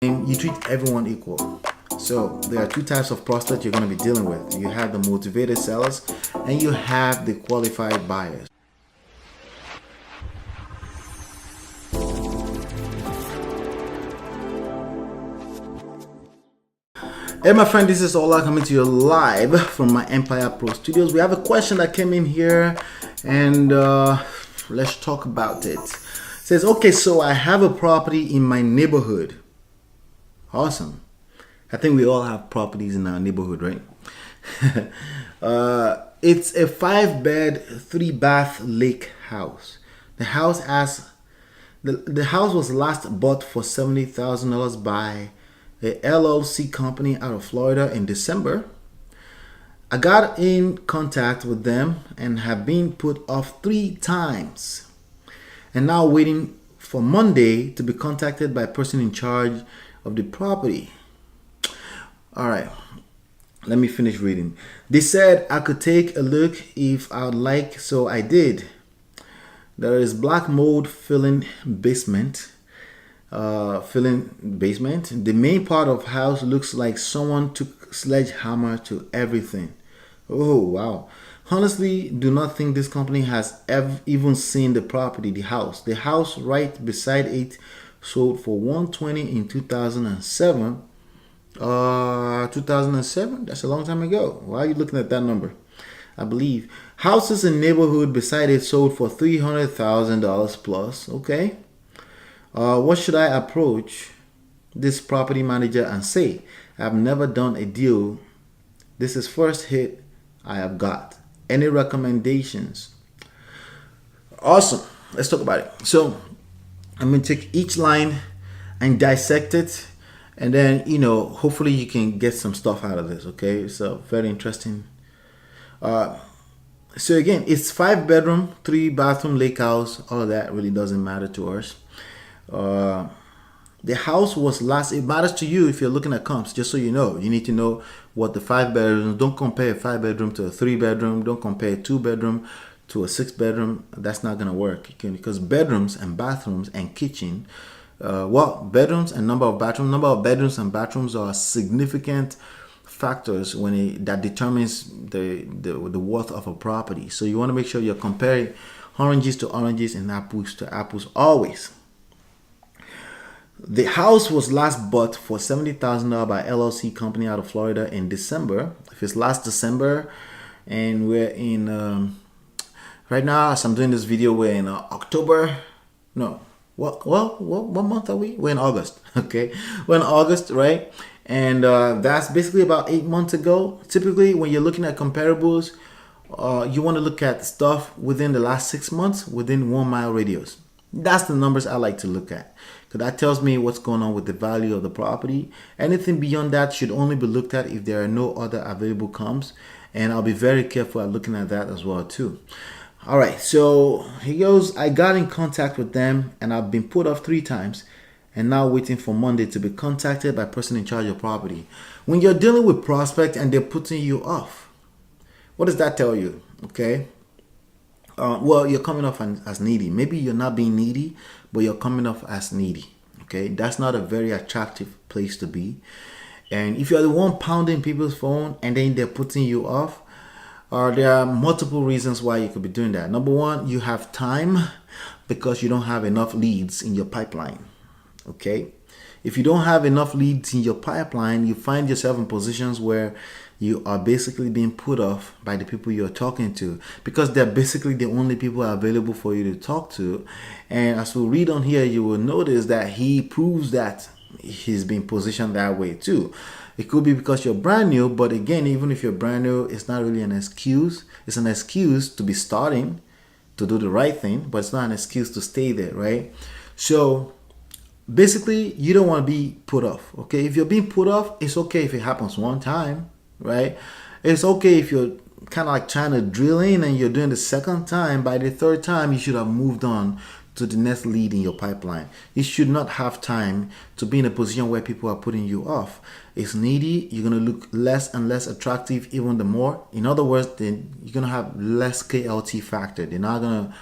You treat everyone equal. So there are two types of prospects you're going to be dealing with. You have the motivated sellers and you have the qualified buyers. Hey my friend, this is Ola coming to you live from my Empire Pro Studios. We have a question that came in here and let's talk about it. It says, okay, so I have a property in my neighborhood. Awesome. I think we all have properties in our neighborhood, right? It's a 5-bed, 3-bath lake house. The house was last bought for $70,000 by a LLC company out of Florida in December. I got in contact with them and have been put off 3 times. And now waiting for Monday to be contacted by a person in charge of the property. All right, let me finish reading. They said I could take a look if I would like, so I did. There is black mold filling basement. The main part of house looks like someone took sledgehammer to everything. Oh wow. Honestly, do not think this company has even seen the property, the house. The house right beside it sold for $120 in 2007. 2007? That's a long time ago. Why are you looking at that number? I believe houses in neighborhood beside it sold for $300,000 plus. Okay. What should I approach this property manager and say? I've never done a deal. This is first hit I have got. Any recommendations? Awesome. Let's talk about it. So I'm going to take each line and dissect it. And then, hopefully you can get some stuff out of this. Okay. So very interesting. So again, it's 5-bedroom, 3-bathroom lake house. All of that really doesn't matter to us. The house was last, it matters to you if you're looking at comps, just so you know. You need to know what the 5 bedrooms, don't compare a 5-bedroom to a 3-bedroom, don't compare a 2-bedroom to a 6-bedroom. That's not going to work, because bedrooms and bathrooms and kitchen, bedrooms and number of bedrooms and bathrooms are significant factors that determines the worth of a property. So you want to make sure you're comparing oranges to oranges and apples to apples always. The house was last bought for $70,000 by LLC company out of Florida in December. If it's last December, and we're in right now as I'm doing this video, we're in October. No, what month are we? We're in August. Okay, we're in August, right? And that's basically about 8 months ago. Typically, when you're looking at comparables, you want to look at stuff within the last 6 months within 1 mile radius. That's the numbers I like to look at, because that tells me what's going on with the value of the property. Anything beyond that should only be looked at if there are no other available comps, and I'll be very careful at looking at that as well too. All right, so he goes, I got in contact with them and I've been put off 3 times and now waiting for Monday to be contacted by person in charge of property. When you're dealing with prospect and they're putting you off, what does that tell you? Okay. Well, you're coming off as needy. Maybe you're not being needy, but you're coming off as needy. Okay, that's not a very attractive place to be. And if you're the one pounding people's phone and then they're putting you off, there are multiple reasons why you could be doing that. Number one, you have time because you don't have enough leads in your pipeline. Okay, if you don't have enough leads in your pipeline, you find yourself in positions where you are basically being put off by the people you're talking to, because they're basically the only people available for you to talk to. And as we read on here, you will notice that he proves that he's being positioned that way too. It could be because you're brand new, but again, even if you're brand new, it's not really an excuse. It's an excuse to be starting to do the right thing, but it's not an excuse to stay there, right? So basically, you don't want to be put off. Okay, if you're being put off, it's okay if it happens one time, right? It's okay if you're kind of like trying to drill in and you're doing the second time. By the third time, you should have moved on to the next lead in your pipeline. You should not have time to be in a position where people are putting you off. It's needy. You're going to look less and less attractive even the more. In other words, then you're going to have less KLT factor. They're not going to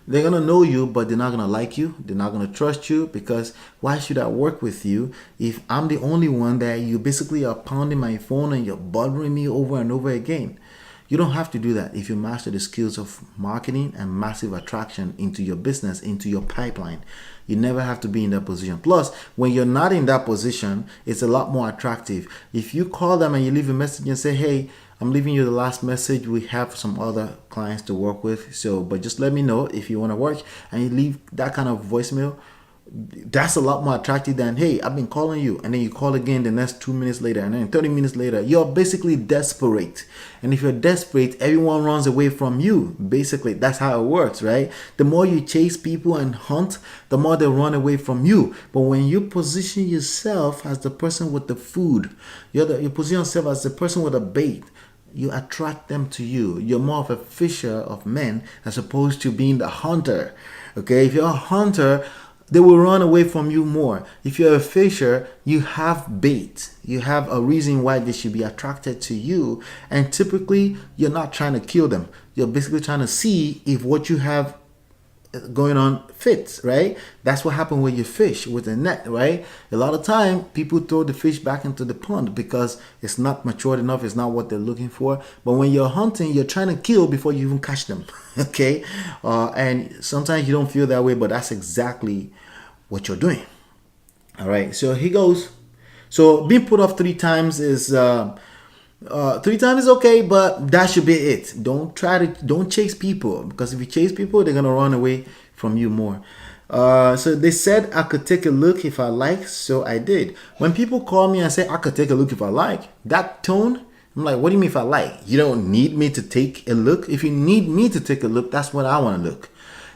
They're gonna know you, but they're not gonna like you. They're not gonna trust you, because why should I work with you if I'm the only one that you basically are pounding my phone and you're bothering me over and over again? You don't have to do that if you master the skills of marketing and massive attraction into your business, into your pipeline. You never have to be in that position. Plus, when you're not in that position, it's a lot more attractive. If you call them and you leave a message and say, hey, I'm leaving you the last message. We have some other clients to work with. But just let me know if you want to work, and you leave that kind of voicemail. That's a lot more attractive than, hey, I've been calling you, and then you call again the next 2 minutes later, and then 30 minutes later. You're basically desperate. And if you're desperate, everyone runs away from you. Basically, that's how it works, right? The more you chase people and hunt, the more they run away from you. But when you position yourself as the person with the food, you position yourself as the person with a bait, you attract them to you. You're more of a fisher of men as opposed to being the hunter. Okay, if you're a hunter, they will run away from you more. If you're a fisher, you have bait. You have a reason why they should be attracted to you. And typically, you're not trying to kill them. You're basically trying to see if what you have going on fits, right? That's what happened when you fish with a net, right? A lot of time, people throw the fish back into the pond because it's not matured enough. It's not what they're looking for. But when you're hunting, you're trying to kill before you even catch them, okay? And sometimes you don't feel that way, but that's exactly what you're doing. All right, so he goes. So being put off 3 times is 3 times is okay, but that should be it. Don't chase people, because if you chase people, they're gonna run away from you more. So they said I could take a look if I like, so I did. When people call me and say I could take a look if I like, that tone, I'm like, what do you mean if I like? You don't need me to take a look. If you need me to take a look, that's when I want to look.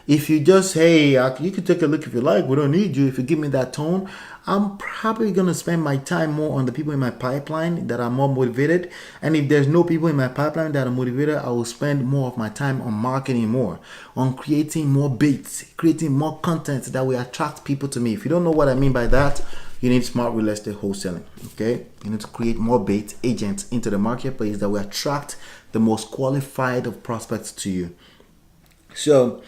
If you just, hey, you can take a look if you like, we don't need you. If you give me that tone, I'm probably going to spend my time more on the people in my pipeline that are more motivated. And if there's no people in my pipeline that are motivated, I will spend more of my time on marketing more, on creating more baits, creating more content that will attract people to me. If you don't know what I mean by that, you need smart real estate wholesaling, okay? You need to create more bait agents into the marketplace that will attract the most qualified of prospects to you. So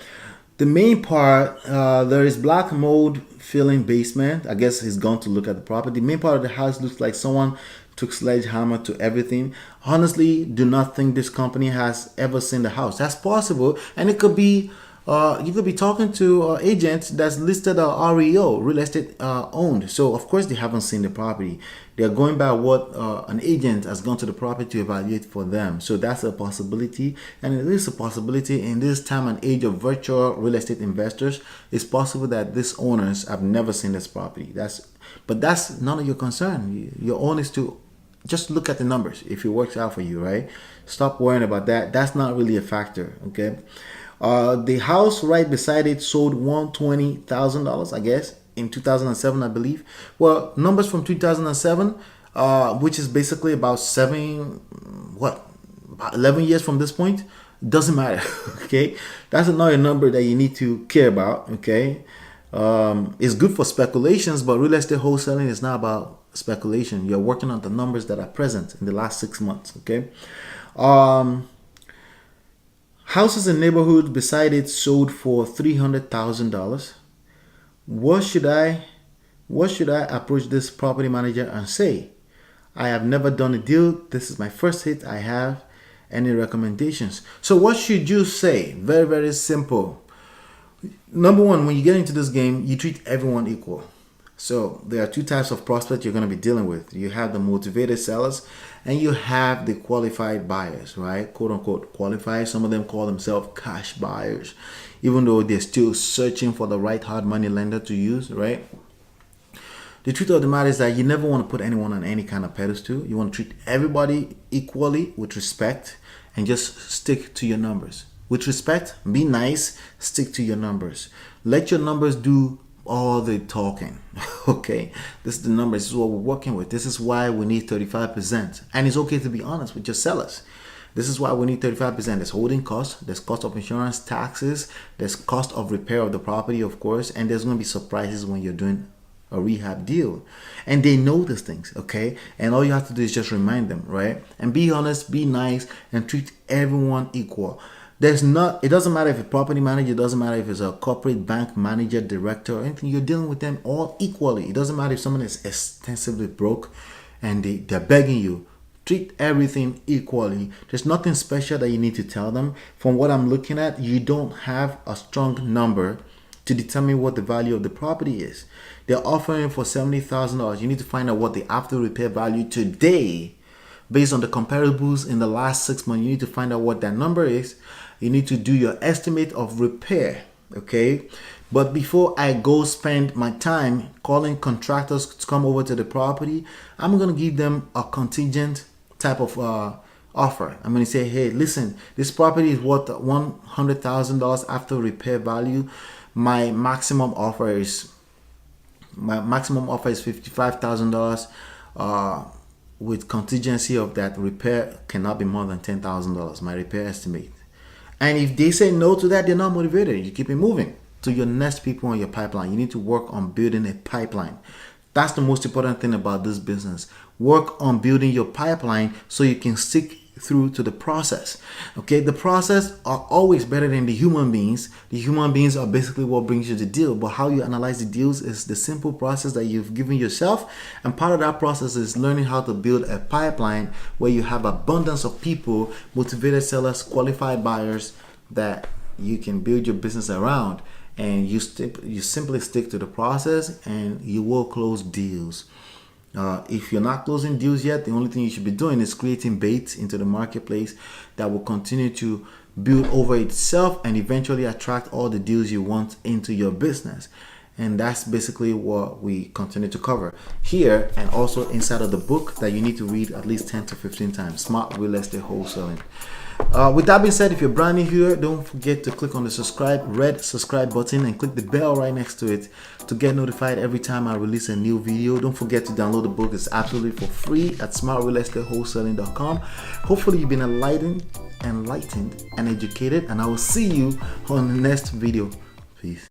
the main part, there is black mold filling basement. I guess he's gone to look at the property. The main part of the house looks like someone took sledgehammer to everything. Honestly, do not think this company has ever seen the house. That's possible, and it could be you could be talking to agents that's listed REO, real estate owned. So of course they haven't seen the property. They're going by what an agent has gone to the property to evaluate for them. So that's a possibility, and it is a possibility in this time and age of virtual real estate investors. It's possible that these owners have never seen this property. But that's none of your concern. Your own is to just look at the numbers. If it works out for you, right? Stop worrying about that. That's not really a factor. Okay. The house right beside it sold $120,000, I guess, in 2007, I believe. Well, numbers from 2007, which is basically about 11 years from this point, doesn't matter. Okay, that's another number that you need to care about. Okay, it's good for speculations, but real estate wholesaling is not about speculation. You're working on the numbers that are present in the last 6 months. Okay. Houses in neighborhoods beside it sold for $300,000. What should I approach this property manager and say? I have never done a deal. This is my first hit. I have any recommendations? So what should you say? Very, very simple. Number one, when you get into this game, you treat everyone equal. So there are 2 types of prospects you're going to be dealing with. You have the motivated sellers and you have the qualified buyers, right? Quote unquote qualified. Some of them call themselves cash buyers, even though they're still searching for the right hard money lender to use, right? The truth of the matter is that you never want to put anyone on any kind of pedestal. You want to treat everybody equally with respect and just stick to your numbers. With respect, be nice, stick to your numbers. Let your numbers do all the talking. Okay, this is the numbers. This is what we're working with. This is why we need 35%. And it's okay to be honest with your sellers. This is why we need 35%. There's holding costs, there's cost of insurance, taxes, there's cost of repair of the property, of course, and there's going to be surprises when you're doing a rehab deal. And they know these things, okay? And all you have to do is just remind them, right? And be honest, be nice, and treat everyone equal. It doesn't matter if it's a property manager, it doesn't matter if it's a corporate bank manager, director, or anything. You're dealing with them all equally. It doesn't matter if someone is extensively broke and they're begging you. Treat everything equally. There's nothing special that you need to tell them. From what I'm looking at, you don't have a strong number to determine what the value of the property is. They're offering for $70,000. You need to find out what the after repair value today, based on the comparables in the last 6 months. You need to find out what that number is. You need to do your estimate of repair, okay? But before I go spend my time calling contractors to come over to the property, I'm gonna give them a contingent type of offer. I'm gonna say, hey, listen, this property is worth $100,000 after repair value. My maximum offer is $55,000. With contingency of that repair cannot be more than $10,000, my repair estimate. And if they say no to that, they're not motivated. You keep it moving to your next people on your pipeline. You need to work on building a pipeline. That's the most important thing about this business. Work on building your pipeline so you can stick through to the process. Okay, the process are always better than the human beings. The human beings are basically what brings you the deal, but how you analyze the deals is the simple process that you've given yourself, and part of that process is learning how to build a pipeline where you have abundance of people, motivated sellers, qualified buyers that you can build your business around, and you simply stick to the process and you will close deals. If you're not closing deals yet, the only thing you should be doing is creating bait into the marketplace that will continue to build over itself and eventually attract all the deals you want into your business. And that's basically what we continue to cover here and also inside of the book that you need to read at least 10 to 15 times, Smart Real Estate Wholesaling. With that being said, if you're brand new here, don't forget to click on the red subscribe button and click the bell right next to it to get notified every time I release a new video. Don't forget to download the book. It's absolutely for free at smartrealestatewholesaling.com. Hopefully you've been enlightened and educated, and I will see you on the next video. Peace.